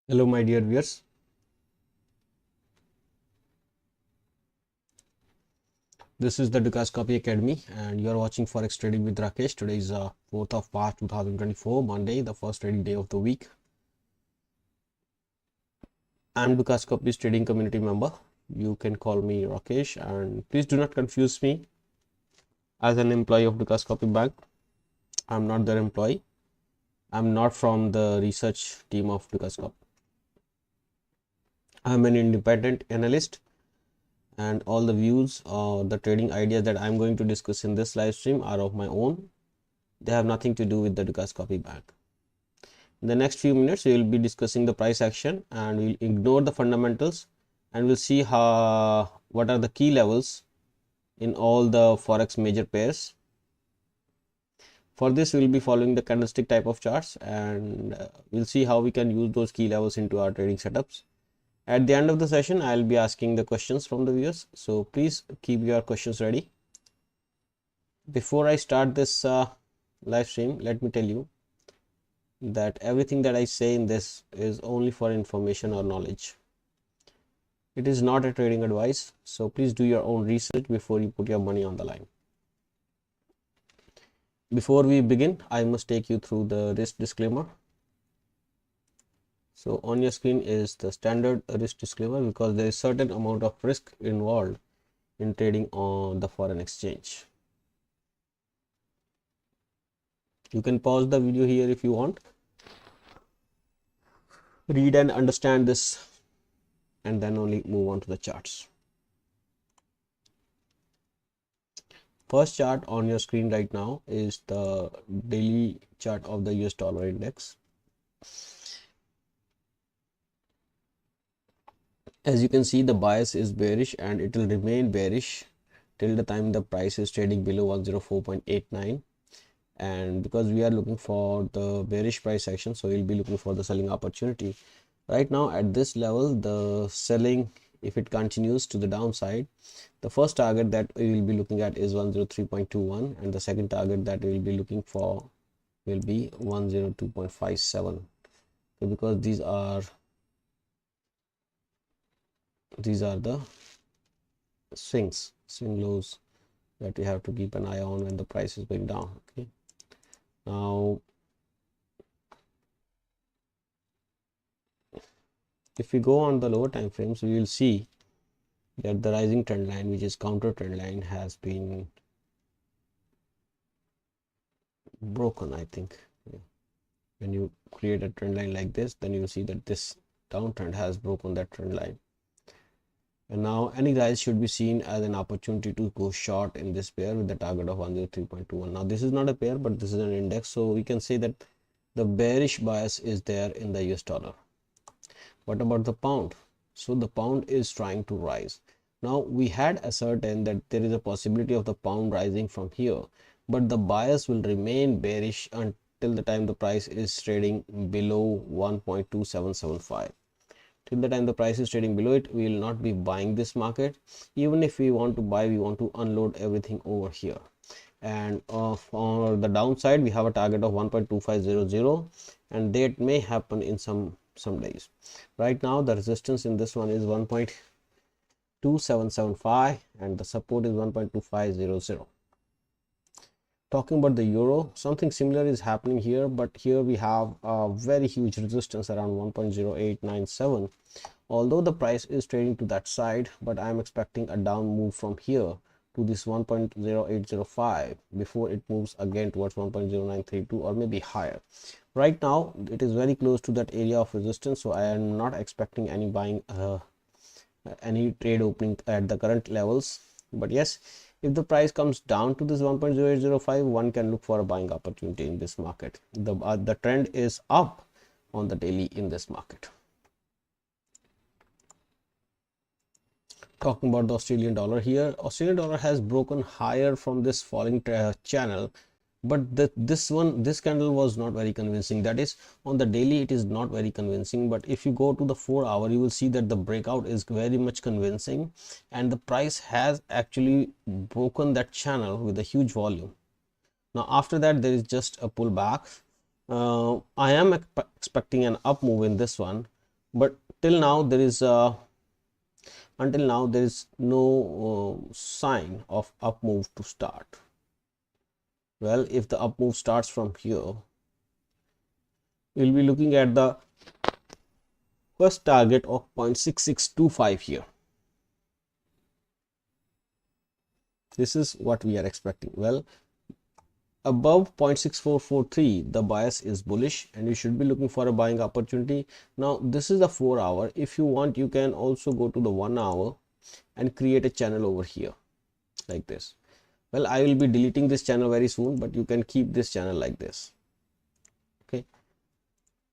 Hello, my dear viewers. This is the Dukas Copy Academy, and you are watching Forex Trading with Rakesh. Today is 4th of March 2024, Monday, the first trading day of the week. I'm Dukas Copy's trading community member. You can call me Rakesh, and please do not confuse me as an employee of Dukas Copy Bank. I'm not their employee. I'm not from the research team of Dukas Copy. I'm an independent analyst, and all the views or the trading ideas that I'm going to discuss in this live stream are of my own. They have nothing to do with the Dukas Copy Bank. In the next few minutes, we will be discussing the price action, and we'll ignore the fundamentals, and we'll see what are the key levels in all the Forex major pairs. For this, we'll be following the candlestick type of charts, and we'll see how we can use those key levels into our trading setups. At the end of the session, I'll be asking the questions from the viewers, so please keep your questions ready. Before I start this live stream, let me tell you that everything that I say in this is only for information or knowledge. It is not a trading advice, so please do your own research before you put your money on the line. Before we begin, I must take you through the risk disclaimer. So on your screen is the standard risk disclaimer, because there is certain amount of risk involved in trading on the foreign exchange. You can pause the video here if you want. Read and understand this, and then only move on to the charts. First chart on your screen right now is the daily chart of the US dollar index. As you can see, the bias is bearish, and it will remain bearish till the time the price is trading below 104.89. And because we are looking for the bearish price action, so we'll be looking for the selling opportunity. Right now at this level, the selling, if it continues to the downside, the first target that we will be looking at is 103.21, and the second target that we will be looking for will be 102.57. Okay, because these are the swing lows that we have to keep an eye on when the price is going down. Okay, now if we go on the lower time frames, we will see that the rising trend line, which is counter trend line, has been broken. I think when you create a trend line like this, then you will see that this downtrend has broken that trend line, and now any rise should be seen as an opportunity to go short in this pair with the target of 103.21. Now this is not a pair, but this is an index, so we can say that the bearish bias is there in the US dollar. What about the pound? So the pound is trying to rise. Now we had ascertained that there is a possibility of the pound rising from here, but the bias will remain bearish until the time the price is trading below 1.2775. Till the time the price is trading below it, we will not be buying this market. Even if we want to buy, we want to unload everything over here. And for the downside, we have a target of 1.2500, and that may happen in some days. Right now the resistance in this one is 1.2775, and the support is 1.2500. Talking about the euro, something similar is happening here, but here we have a very huge resistance around 1.0897. Although the price is trading to that side, but I am expecting a down move from here to this 1.0805 before it moves again towards 1.0932 or maybe higher. Right now it is very close to that area of resistance, so I am not expecting any buying, any trade opening at the current levels. But yes, if the price comes down to this 1.0805, one can look for a buying opportunity in this market. The trend is up on the daily in this market. Talking about the Australian dollar here, Australian dollar has broken higher from this falling channel, but this candle was not very convincing. That is, on the daily it is not very convincing, but if you go to the 4-hour, you will see that the breakout is very much convincing, and the price has actually broken that channel with a huge volume. Now after that, there is just a pullback. I am expecting an up move in this one, but till now there is until now there is no sign of up move to start. Well, if the up move starts from here, we'll be looking at the first target of 0.6625 here. This is what we are expecting. Well, above 0.6443 the bias is bullish and you should be looking for a buying opportunity. Now this is the 4 hour. If you want, you can also go to the 1 hour and create a channel over here like this. Well, I will be deleting this channel very soon, but you can keep this channel like this. Okay,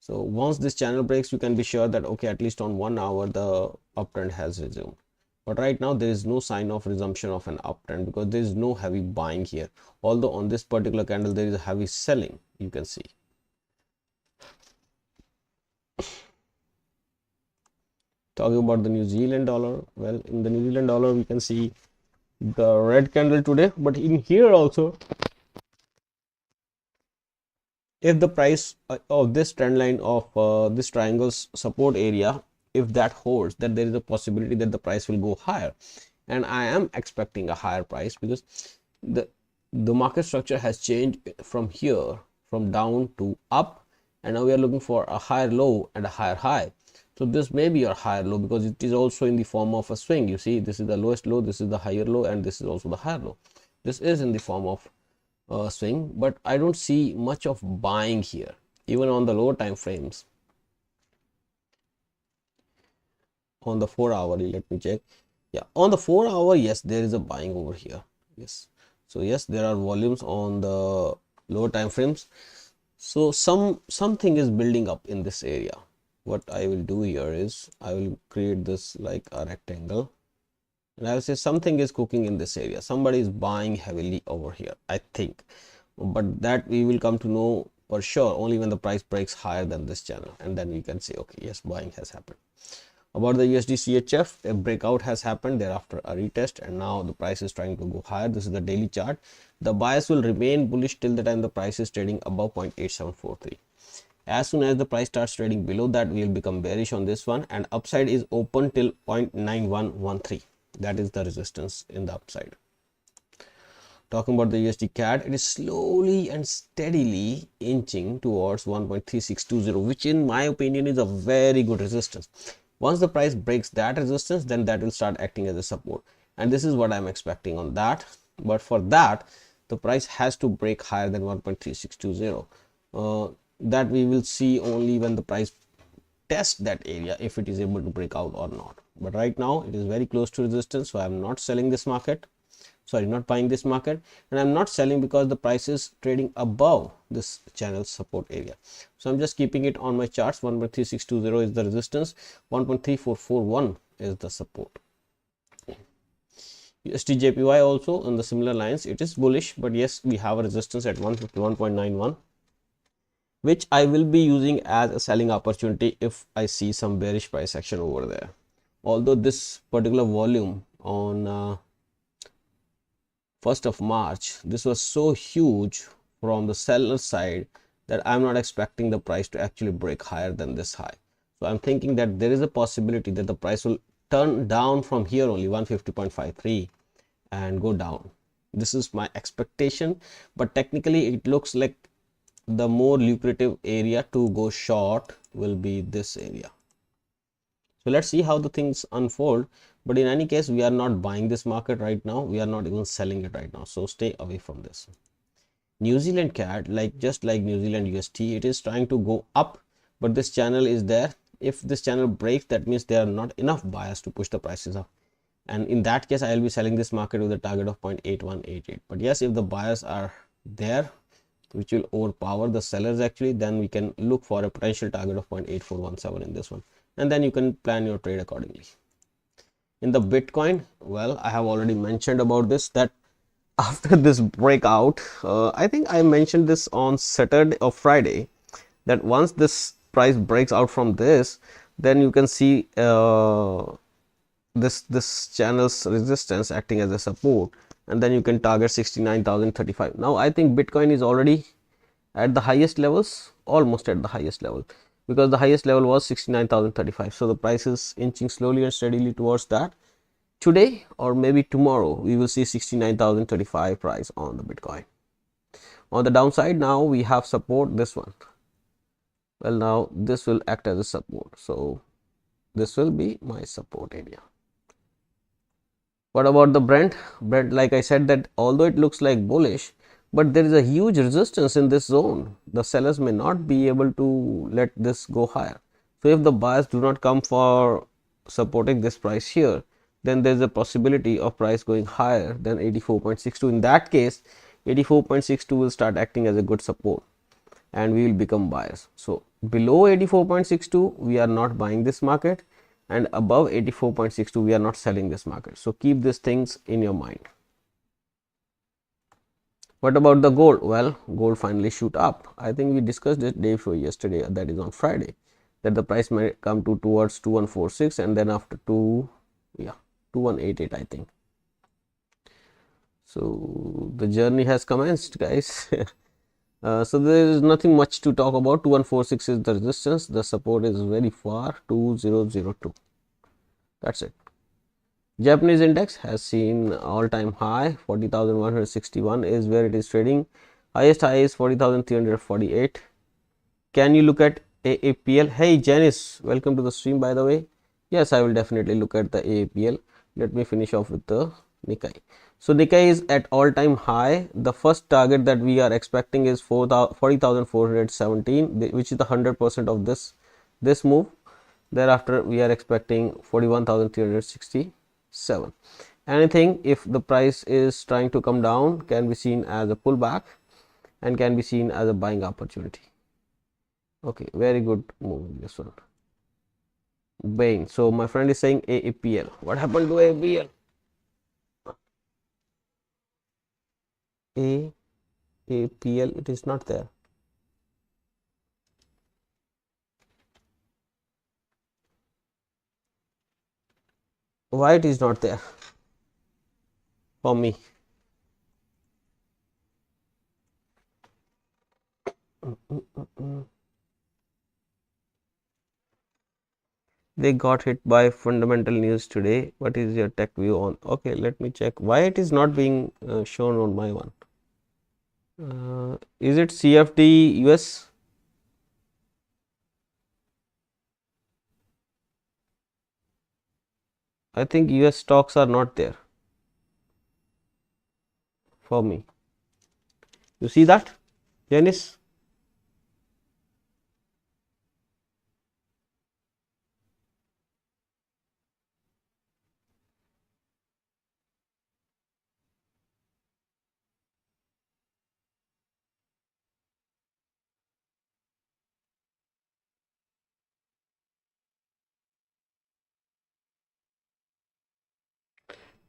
so once this channel breaks, you can be sure that okay, at least on 1 hour the uptrend has resumed. But right now there is no sign of resumption of an uptrend because there is no heavy buying here, although on this particular candle there is a heavy selling, you can see. Talking about the New Zealand dollar, well, in the New Zealand dollar we can see the red candle today, but in here also, if the price of this trend line of this triangle's support area, if that holds, then there is a possibility that the price will go higher, and I am expecting a higher price because the market structure has changed from here, from down to up, and now we are looking for a higher low and a higher high. So this may be a higher low because it is also in the form of a swing. You see, this is the lowest low, this is the higher low, and this is also the higher low. This is in the form of swing, but I don't see much of buying here, even on the lower time frames. On the 4 hour, let me check. Yeah, on the 4 hour, yes, there is a buying over here. Yes, so yes, there are volumes on the lower time frames. So something is building up in this area. What I will do here is I will create this like a rectangle, and I will say something is cooking in this area. Somebody is buying heavily over here, I think, but that we will come to know for sure only when the price breaks higher than this channel, and then we can say okay, yes, buying has happened. About the USD CHF, a breakout has happened, thereafter a retest, and now the price is trying to go higher. This is the daily chart. The bias will remain bullish till the time the price is trading above 0.8743. As soon as the price starts trading below that, we will become bearish on this one, and upside is open till 0.9113. That is the resistance in the upside. Talking about the USD CAD, it is slowly and steadily inching towards 1.3620, which in my opinion is a very good resistance. Once the price breaks that resistance, then that will start acting as a support, and this is what I'm expecting on that. But for that, the price has to break higher than 1.3620. That we will see only when the price tests that area, if it is able to break out or not. But right now it is very close to resistance, so I'm not selling this market, sorry, not buying this market, and I'm not selling because the price is trading above this channel support area. So I'm just keeping it on my charts. 1.3620 is the resistance, 1.3441 is the support. USD JPY also on the similar lines, it is bullish, but yes, we have a resistance at 151.91, which I will be using as a selling opportunity if I see some bearish price action over there. Although this particular volume on 1st of March, this was so huge from the seller side that I'm not expecting the price to actually break higher than this high. So I'm thinking that there is a possibility that the price will turn down from here only 150.53 and go down. This is my expectation, but technically it looks like the more lucrative area to go short will be this area. So let's see how the things unfold, but in any case, we are not buying this market right now. We are not even selling it right now, so stay away from this. New Zealand CAD, just like New Zealand USD, it is trying to go up, but this channel is there. If this channel breaks, that means there are not enough buyers to push the prices up, and in that case I will be selling this market with a target of 0.8188. But yes, if the buyers are there, which will overpower the sellers actually, then we can look for a potential target of 0.8417 in this one, and then you can plan your trade accordingly. In the Bitcoin, well, I have already mentioned about this, that after this breakout, I think I mentioned this on Saturday or Friday, that once this price breaks out from this, then you can see this channel's resistance acting as a support, and then you can target 69,035. Now I think Bitcoin is already at the highest levels, almost at the highest level. because the highest level was 69,035. So the price is inching slowly and steadily towards that. Today or maybe tomorrow we will see 69,035 price on the Bitcoin. On the downside, now we have support, this one. Well, now this will act as a support, so this will be my support area. What about the Brent, like I said, that although it looks like bullish, but there is a huge resistance in this zone. The sellers may not be able to let this go higher. So if the buyers do not come for supporting this price here, then there is a possibility of price going higher than 84.62. In that case, 84.62 will start acting as a good support and we will become buyers. So below 84.62 we are not buying this market, and above 84.62 we are not selling this market. So keep these things in your mind. What about the gold? Well, gold finally shoot up. I think we discussed it day before yesterday, that is on Friday, that the price may come to towards 2146 and then after 2188 I think. So the journey has commenced, guys. So there is nothing much to talk about. 2146 is the resistance, the support is very far, 2002. That's it. Japanese index has seen all-time high, 40,161 is where it is trading. Highest high is 40,348. Can you look at AAPL? Hey Janice, welcome to the stream, by the way. Yes, I will definitely look at the AAPL. Let me finish off with the Nikkei. So Nikkei is at all-time high. The first target that we are expecting is 40,417, which is the 100% of this move. Thereafter we are expecting 41,367. Anything if the price is trying to come down can be seen as a pullback and can be seen as a buying opportunity. Okay, very good move this one. Bain. So my friend is saying AAPL. What happened to AAPL? AAPL, it is not there. Why it is not there for me? They got hit by fundamental news today. What is your tech view on? Okay, let me check why it is not being shown on my one. Is it CFD US? I think US stocks are not there for me. You see that, Janice?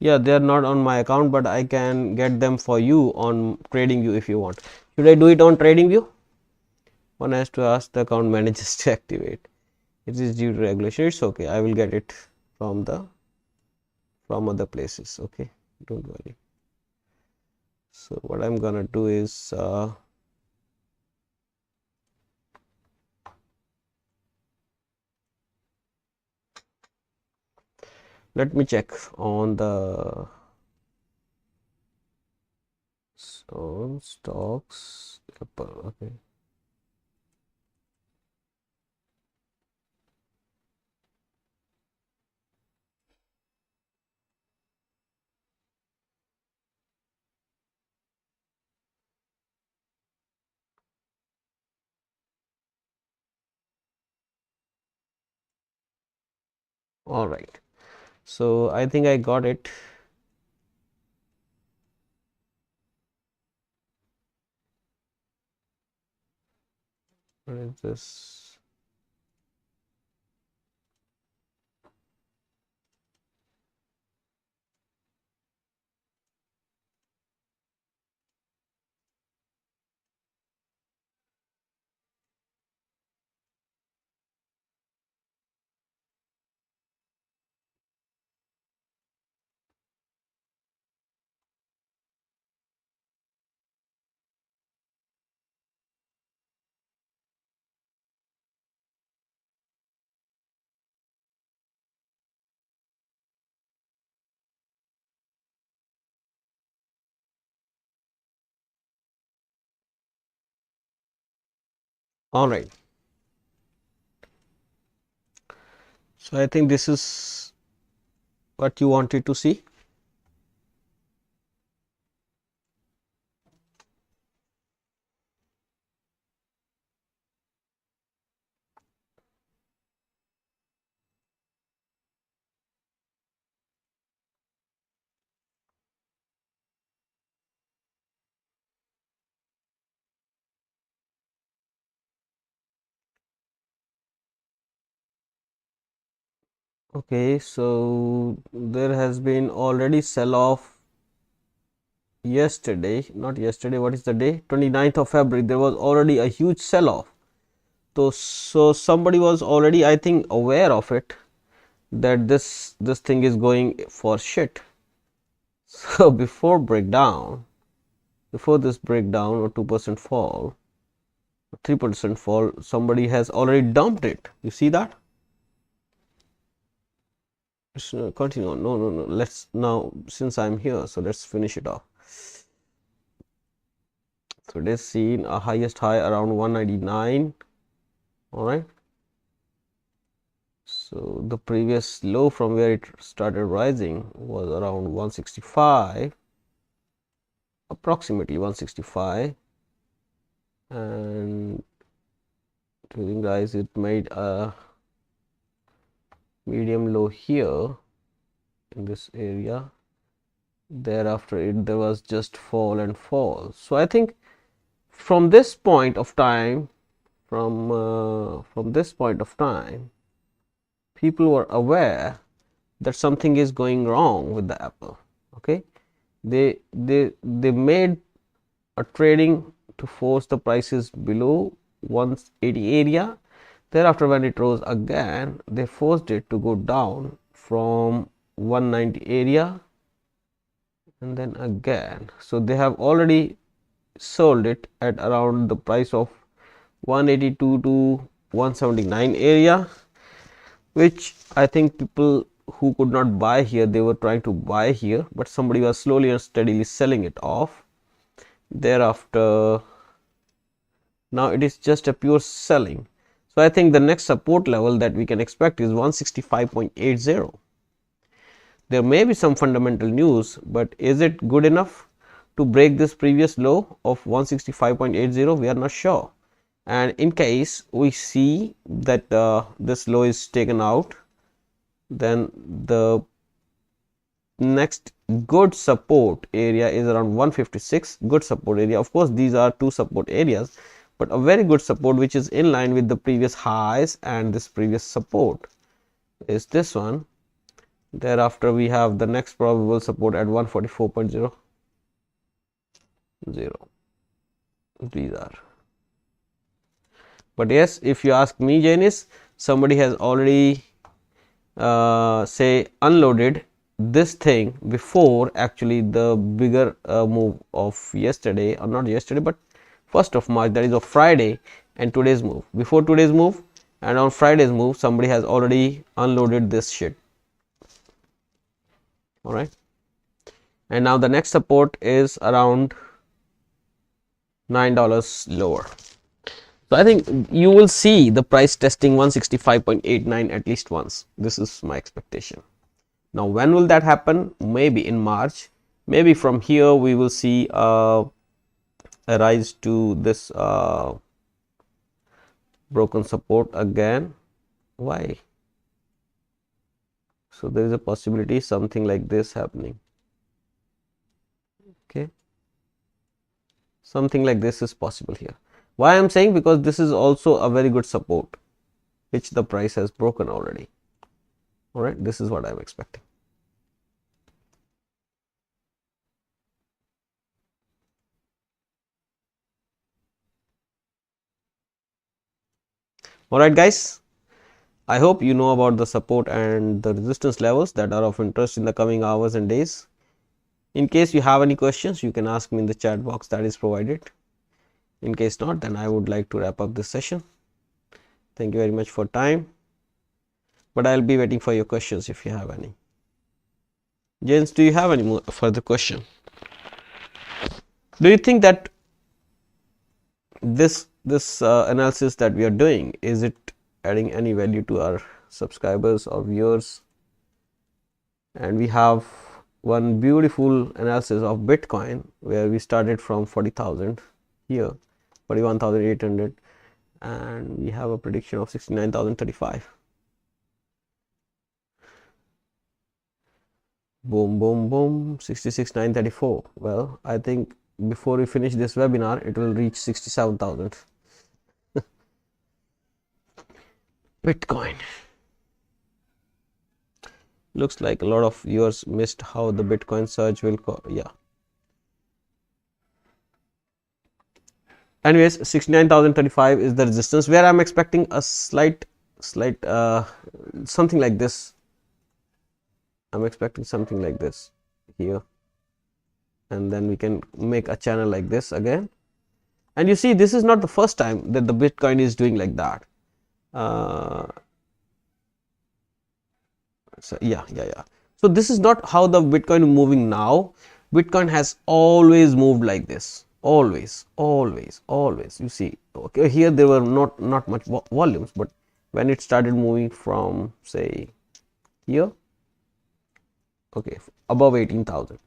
Yeah, they are not on my account, but I can get them for you on TradingView if you want. Should I do it on TradingView? One has to ask the account managers to activate. It is due to regulation. It's okay. I will get it from other places. Okay, don't worry. So what I'm gonna do is let me check on the stocks. Okay. All right. So I think I got it. What is this? All right. So I think this is what you wanted to see. Okay, so there has been already sell off yesterday, not yesterday, what is the day? 29th of February. There was already a huge sell off. So somebody was already, I think, aware of it, that this thing is going for shit. So before this breakdown or 2% fall, 3% fall, somebody has already dumped it. You see that? Continue on. No. Let's now, since I'm here, so let's finish it off. So it is seen a highest high around 199. All right. So the previous low from where it started rising was around 165, approximately 165, and during rise it made a medium low here in this area. Thereafter there was just fall and fall. So I think from this point of time, from this point of time, people were aware that something is going wrong with the Apple. Okay, they made a trading to force the prices below 180 area. Thereafter, when it rose again, they forced it to go down from 190 area and then again. So they have already sold it at around the price of 182 to 179 area, which I think people who could not buy here, they were trying to buy here, but somebody was slowly and steadily selling it off. Thereafter, now it is just a pure selling. So I think the next support level that we can expect is 165.80. There may be some fundamental news, but is it good enough to break this previous low of 165.80? We are not sure. And in case we see that this low is taken out, then the next good support area is around 156. Good support area. Of course, these are two support areas, but a very good support which is in line with the previous highs and this previous support is this one. Thereafter, we have the next probable support at 144.00. These are. But yes, if you ask me, Janice, somebody has already say unloaded this thing before actually the bigger move of yesterday, or not yesterday, but 1st of March, that is of Friday, and today's move. Before today's move and on Friday's move, somebody has already unloaded this shit. All right, and now the next support is around $9 lower. So I think you will see the price testing 165.89 at least once. This is my expectation. Now when will that happen? Maybe in March. Maybe from here we will see a rise to this broken support again. Why? So there is a possibility something like this happening. Okay, something like this is possible here. Why I am saying? Because this is also a very good support which the price has broken already. All right, this is what I am expecting. All right, guys, I hope you know about the support and the resistance levels that are of interest in the coming hours and days. In case you have any questions, you can ask me in the chat box that is provided. In case not, then I would like to wrap up this session. Thank you very much for time, but I'll be waiting for your questions if you have any. James, do you have any more further question? Do you think that this this analysis that we are doing, is it adding any value to our subscribers or viewers? And we have one beautiful analysis of Bitcoin where we started from 40,000 here, 41,800, and we have a prediction of 69,035. Boom, boom, boom, 66,934. Well, I think before we finish this webinar, it will reach 67,000. Bitcoin. Looks like a lot of viewers missed how the Bitcoin surge will yeah. Anyways, 69,035 is the resistance where I'm expecting a slight something like this. I'm expecting something like this here, and then we can make a channel like this again. And you see, this is not the first time that the Bitcoin is doing like that. So yeah. So this is not how the Bitcoin is moving now. Bitcoin has always moved like this. Always. You see, okay, here there were not much volumes, but when it started moving from, say, here, okay, above 18,000,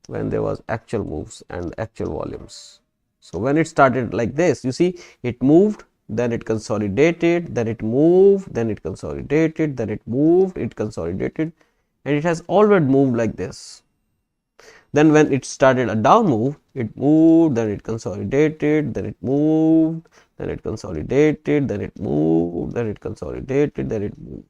when there was actual moves and actual volumes. So when it started like this, you see, it moved, then it consolidated, then it moved, then it consolidated, then it moved, it consolidated, and it has always moved like this. Then when it started a down move, it moved, then it consolidated, then it moved, then it consolidated, then it moved, then it consolidated, then it moved.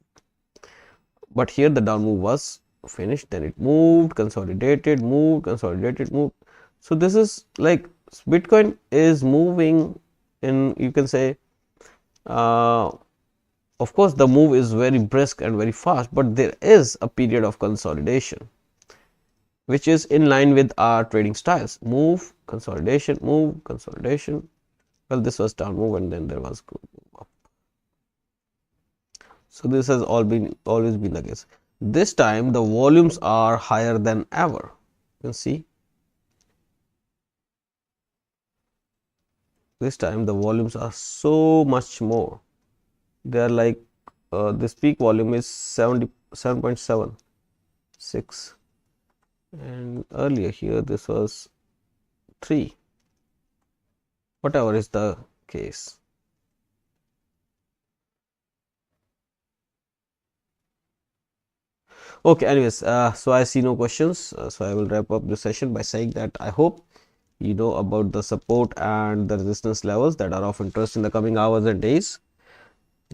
But here the down move was finished, then it moved, consolidated, moved, consolidated, moved. So this is like Bitcoin is moving in, you can say, of course the move is very brisk and very fast, but there is a period of consolidation which is in line with our trading styles. Move, consolidation, move, consolidation. Well, this was down move and then there was up. So this has always been the case. This time the volumes are higher than ever. You can see. This time the volumes are so much more. They are like this peak volume is 77.76, and earlier here this was 3, whatever is the case. Okay, anyways, so I see no questions, so I will wrap up the session by saying that I hope you know about the support and the resistance levels that are of interest in the coming hours and days.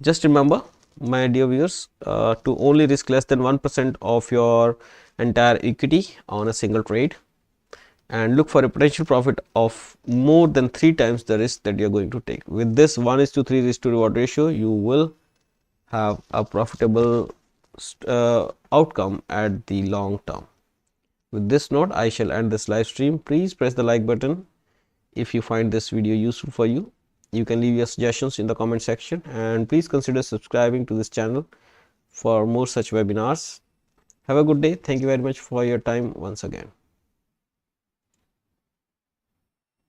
Just remember, my dear viewers, to only risk less than 1% of your entire equity on a single trade, and look for a potential profit of more than 3 times the risk that you're going to take. With this 1:3 risk to reward ratio, you will have a profitable outcome at the long term. With this note, I shall end this live stream. Please press the like button if you find this video useful for you. You can leave your suggestions in the comment section, and please consider subscribing to this channel for more such webinars. Have a good day. Thank you very much for your time once again.